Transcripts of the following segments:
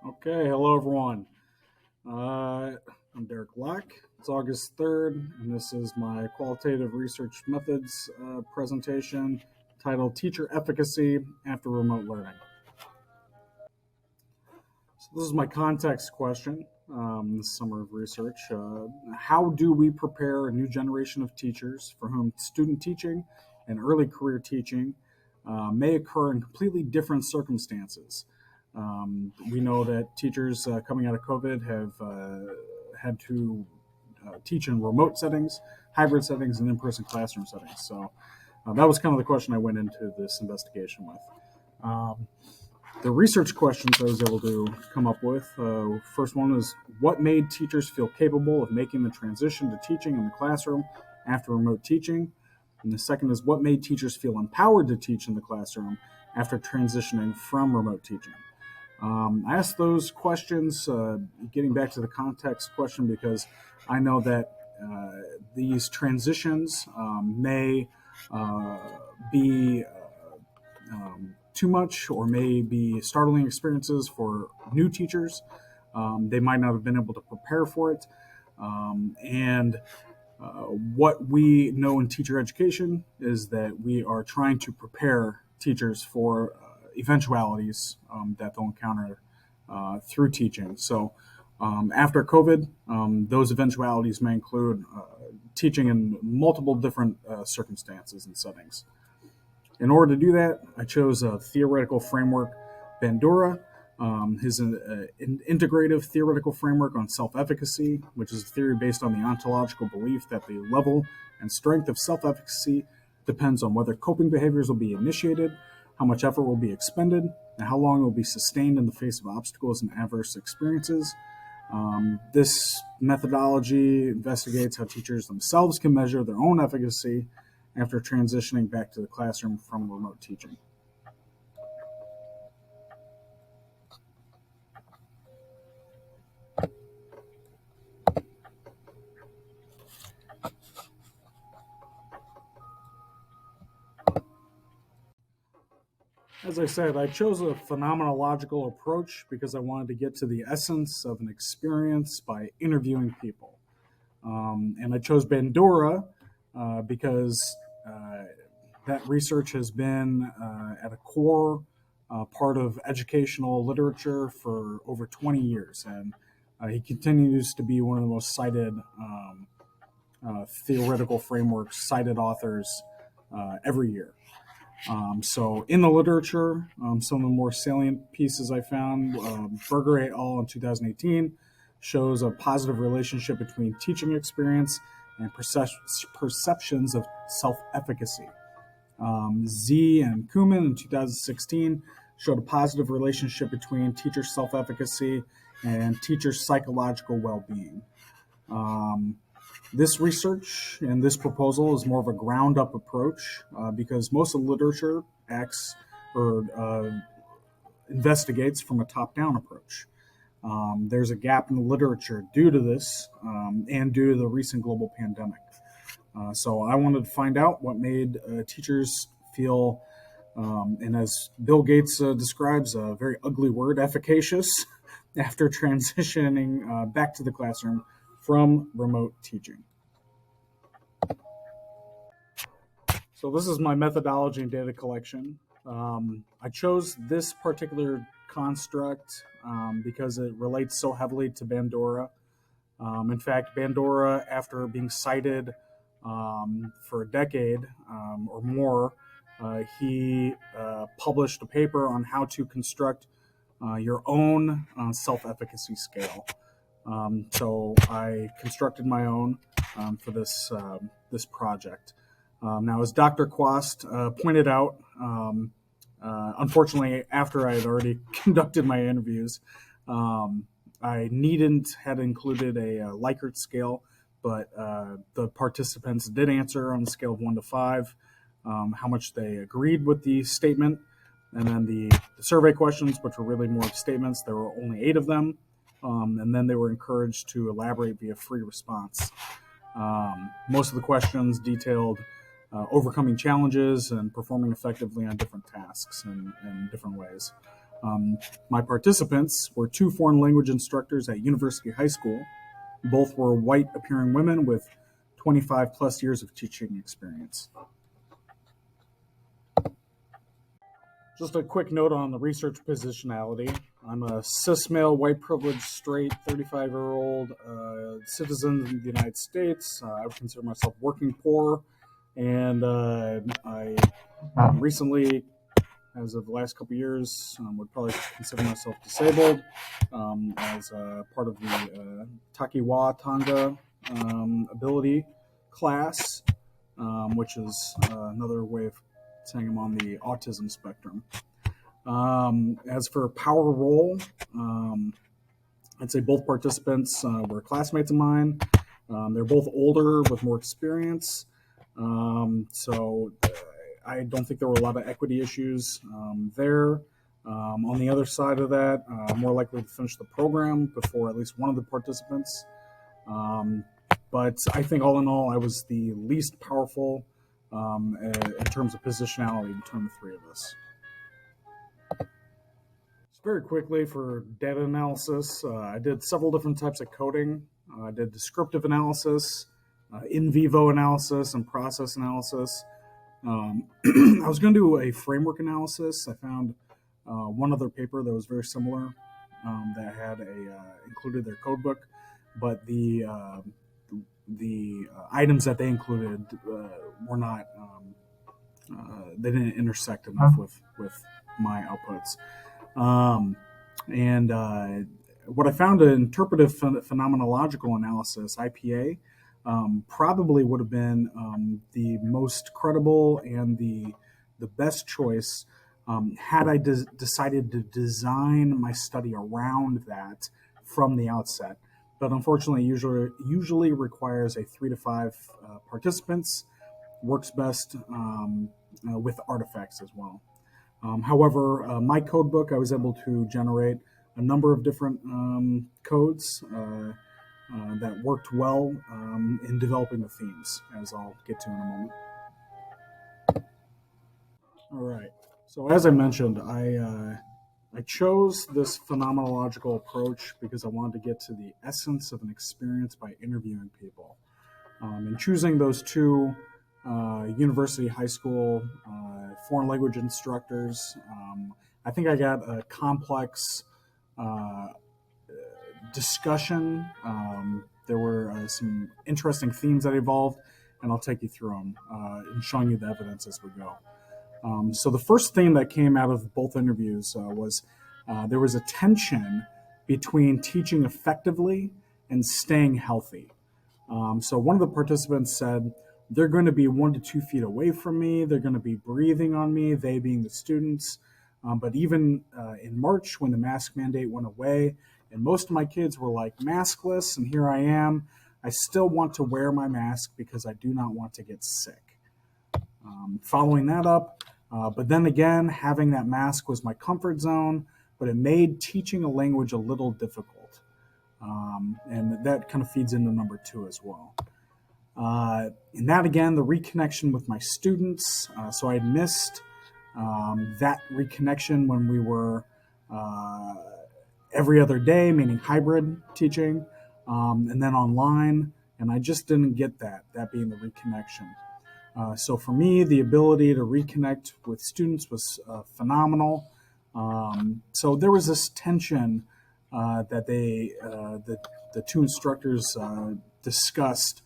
Okay, hello everyone. I'm Derek Black. It's August 3rd, and this is my qualitative research methods presentation titled Teacher Efficacy After Remote Learning. So, this is my context question this summer of research. How do we prepare a new generation of teachers for whom student teaching and early career teaching may occur in completely different circumstances? We know that teachers coming out of COVID have had to teach in remote settings, hybrid settings, and in-person classroom settings. So that was kind of the question I went into this investigation with. The research questions I was able to come up with. First one is, what made teachers feel capable of making the transition to teaching in the classroom after remote teaching? And the second is, what made teachers feel empowered to teach in the classroom after transitioning from remote teaching? I asked those questions, getting back to the context question, because I know that these transitions may be too much or may be startling experiences for new teachers. They might not have been able to prepare for it. And what we know in teacher education is that we are trying to prepare teachers for eventualities that they'll encounter through teaching. So after COVID, those eventualities may include teaching in multiple different circumstances and settings. In order to do that, I chose a theoretical framework, Bandura, his an integrative theoretical framework on self-efficacy, which is a theory based on the ontological belief that the level and strength of self-efficacy depends on whether coping behaviors will be initiated, how much effort will be expended, and how long it will be sustained in the face of obstacles and adverse experiences. This methodology investigates how teachers themselves can measure their own efficacy after transitioning back to the classroom from remote teaching. As I said, I chose a phenomenological approach because I wanted to get to the essence of an experience by interviewing people. And I chose Bandura because that research has been at a core part of educational literature for over 20 years. And he continues to be one of the most cited theoretical frameworks, cited authors every year. So in the literature, some of the more salient pieces I found, Berger et al. In 2018 shows a positive relationship between teaching experience and perceptions of self-efficacy. Z and Kuhlman in 2016 showed a positive relationship between teacher self-efficacy and teacher psychological well-being. This research and this proposal is more of a ground-up approach because most of the literature acts or investigates from a top-down approach. There's a gap in the literature due to this and due to the recent global pandemic. So I wanted to find out what made teachers feel, and as Bill Gates describes, a very ugly word, efficacious, after transitioning back to the classroom from remote teaching. So this is my methodology and data collection. I chose this particular construct because it relates so heavily to Bandura. In fact, Bandura, after being cited for a decade or more, he published a paper on how to construct your own self-efficacy scale. So I constructed my own for this project. Now, as Dr. Quast pointed out, unfortunately, after I had already conducted my interviews, I needn't have included a Likert scale, but the participants did answer on the scale of 1 to 5 how much they agreed with the statement. And then the survey questions, which were really more statements, there were only 8 of them. And then they were encouraged to elaborate via free response. Most of the questions detailed overcoming challenges and performing effectively on different tasks in different ways. My participants were two foreign language instructors at University High School. Both were white appearing women with 25 plus years of teaching experience. Just a quick note on the research positionality. I'm a cis male, white privileged, straight, 35-year-old citizen of the United States. I would consider myself working poor, and I recently, as of the last couple of years, would probably consider myself disabled as part of the Takiwa Tonga ability class, which is another way of saying I'm on the autism spectrum. As for power role, I'd say both participants were classmates of mine. They're both older with more experience. So I don't think there were a lot of equity issues there. On the other side of that, more likely to finish the program before at least one of the participants. But I think all in all, I was the least powerful in terms of positionality between the three of us. Very quickly for data analysis, I did several different types of coding. I did descriptive analysis, in vivo analysis, and process analysis. I was going to do a framework analysis. I found one other paper that was very similar that had included their code book, but the items that they included were not. They didn't intersect enough with my outputs. What I found in interpretive phenomenological analysis, IPA, probably would have been the most credible and the best choice had I decided to design my study around that from the outset. But unfortunately, usually requires a 3 to 5 participants. Works best with artifacts as well. However, my code book, I was able to generate a number of different codes that worked well in developing the themes, as I'll get to in a moment. All right. So as I mentioned, I chose this phenomenological approach because I wanted to get to the essence of an experience by interviewing people. And choosing those two university, high school, foreign language instructors, I think I got a complex discussion. There were some interesting themes that evolved, and I'll take you through them and showing you the evidence as we go. So the first thing that came out of both interviews was there was a tension between teaching effectively and staying healthy. So one of the participants said, they're going to be 1 to 2 feet away from me. They're going to be breathing on me, they being the students. But even in March, when the mask mandate went away, and most of my kids were like maskless, and here I am, I still want to wear my mask because I do not want to get sick. Following that up, but then again, having that mask was my comfort zone, but it made teaching a language a little difficult. And that kind of feeds into number 2 as well. And that again, the reconnection with my students. So I had missed that reconnection when we were every other day, meaning hybrid teaching, and then online. And I just didn't get that being the reconnection. So for me, the ability to reconnect with students was phenomenal. So there was this tension that the two instructors discussed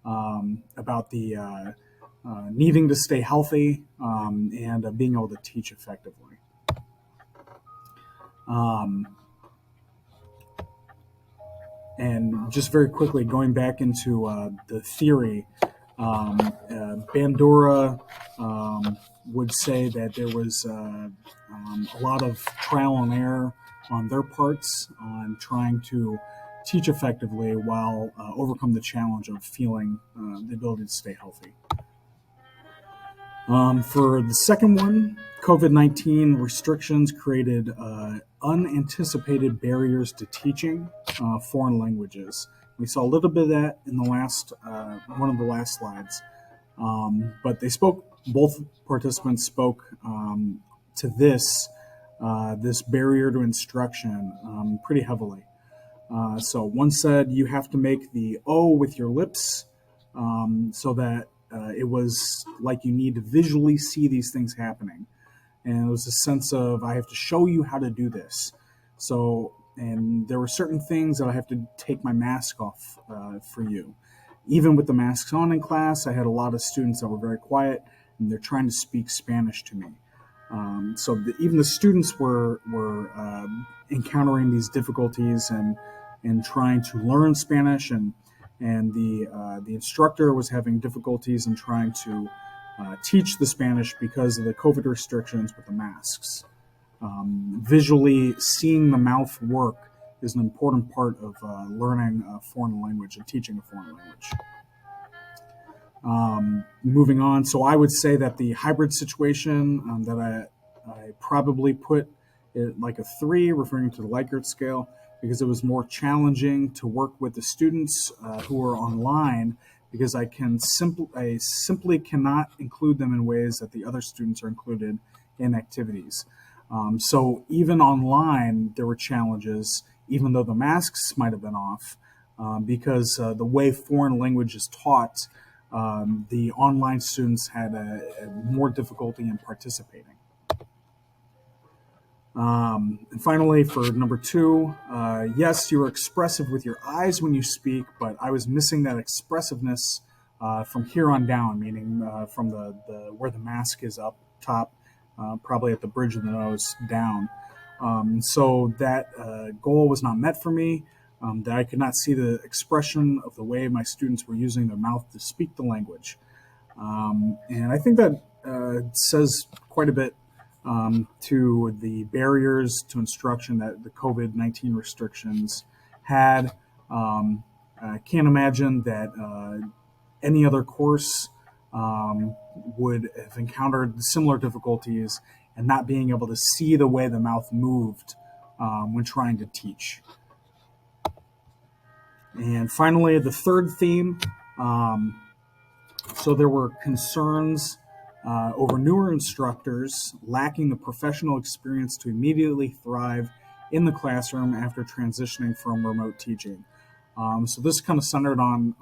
about the needing to stay healthy and being able to teach effectively. And just very quickly, going back into the theory, Bandura would say that there was a lot of trial and error on their parts on trying to teach effectively while overcome the challenge of feeling the ability to stay healthy. For the second one, COVID-19 restrictions created unanticipated barriers to teaching foreign languages. We saw a little bit of that in the last one of the last slides, but both participants spoke to this this barrier to instruction pretty heavily. So one said you have to make the O with your lips so that it was like you need to visually see these things happening. And it was a sense of, I have to show you how to do this. So, and there were certain things that I have to take my mask off for you. Even with the masks on in class, I had a lot of students that were very quiet and they're trying to speak Spanish to me. Even the students were encountering these difficulties and trying to learn Spanish, and the instructor was having difficulties in trying to teach the Spanish because of the COVID restrictions with the masks. Visually seeing the mouth work is an important part of learning a foreign language and teaching a foreign language. Moving on, so I would say that the hybrid situation that I probably put it like a 3, referring to the Likert scale, because it was more challenging to work with the students who are online, because I simply cannot include them in ways that the other students are included in activities. So even online, there were challenges, even though the masks might have been off, because the way foreign language is taught, the online students had a more difficulty in participating. And finally, for number 2, yes, you're expressive with your eyes when you speak, but I was missing that expressiveness from here on down, meaning from the where the mask is up top, probably at the bridge of the nose down. So that goal was not met for me. That I could not see the expression of the way my students were using their mouth to speak the language. And I think that says quite a bit to the barriers to instruction that the COVID-19 restrictions had. I can't imagine that any other course would have encountered similar difficulties and not being able to see the way the mouth moved when trying to teach. And finally, the third theme, so there were concerns over newer instructors lacking the professional experience to immediately thrive in the classroom after transitioning from remote teaching. So this kind of centered on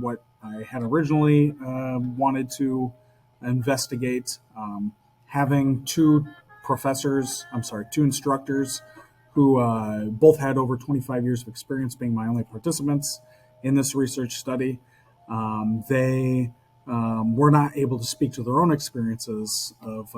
what I had originally wanted to investigate, having two instructors who both had over 25 years of experience being my only participants in this research study. They were not able to speak to their own experiences of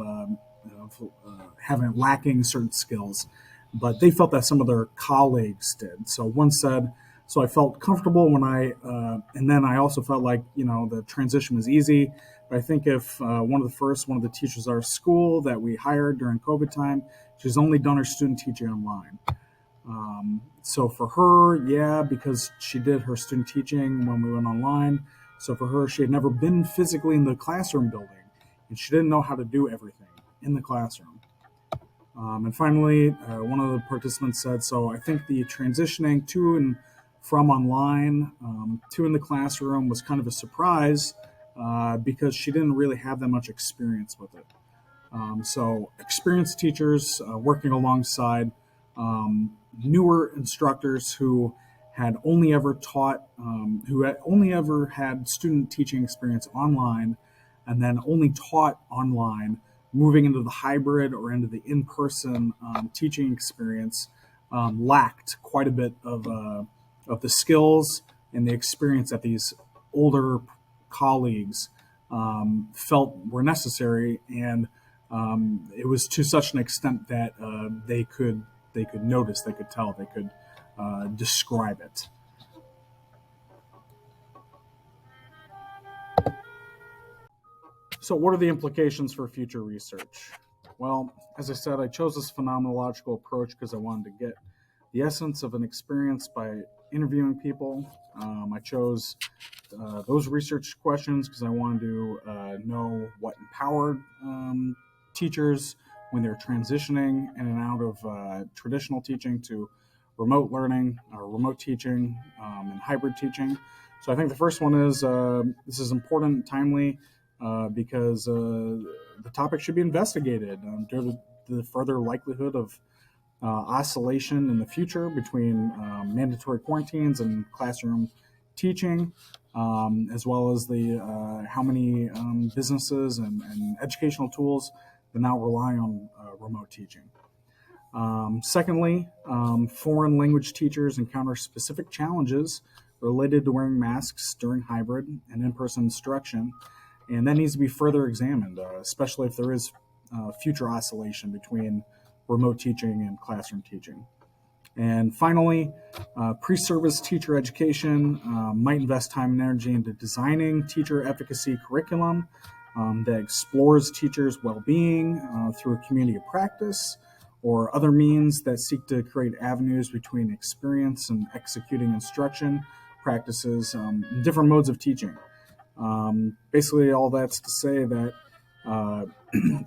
lacking certain skills, but they felt that some of their colleagues did. So one said, so I felt comfortable when and then I also felt like, the transition was easy. But I think if one of the teachers at our school that we hired during COVID time, she's only done her student teaching online. So for her, yeah, because she did her student teaching when we went online. So for her, she had never been physically in the classroom building, and she didn't know how to do everything in the classroom. And finally, one of the participants said, so I think the transitioning to and from online to in the classroom was kind of a surprise because she didn't really have that much experience with it. So experienced teachers working alongside newer instructors who had only ever had student teaching experience online and then only taught online, moving into the hybrid or into the in-person teaching experience, lacked quite a bit of the skills and the experience that these older colleagues felt were necessary, and it was to such an extent that they could notice, they could tell, they could describe it. So what are the implications for future research? Well, as I said, I chose this phenomenological approach because I wanted to get the essence of an experience by interviewing people. I chose those research questions because I wanted to know what empowered teachers when they're transitioning in and out of traditional teaching to remote learning or remote teaching and hybrid teaching. So I think the first one is this is important and timely because the topic should be investigated the further likelihood of oscillation in the future between mandatory quarantines and classroom teaching, as well as the how many businesses and educational tools that now rely on remote teaching. Secondly, foreign language teachers encounter specific challenges related to wearing masks during hybrid and in-person instruction, and that needs to be further examined, especially if there is future oscillation between remote teaching and classroom teaching. And finally, pre-service teacher education might invest time and energy into designing teacher efficacy curriculum that explores teachers' well-being through a community of practice or other means that seek to create avenues between experience and executing instruction practices, different modes of teaching. Basically, all that's to say that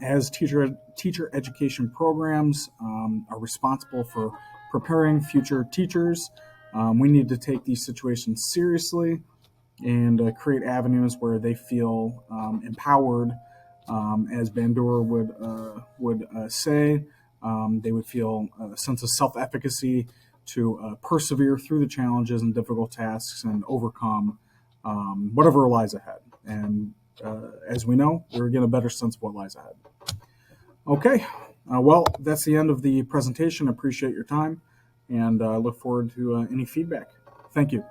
as teacher education programs are responsible for preparing future teachers, we need to take these situations seriously and create avenues where they feel empowered, as Bandura would say. They would feel a sense of self-efficacy to persevere through the challenges and difficult tasks and overcome whatever lies ahead. And as we know, we're getting a better sense of what lies ahead. Okay, well, that's the end of the presentation. I appreciate your time, and I look forward to any feedback. Thank you.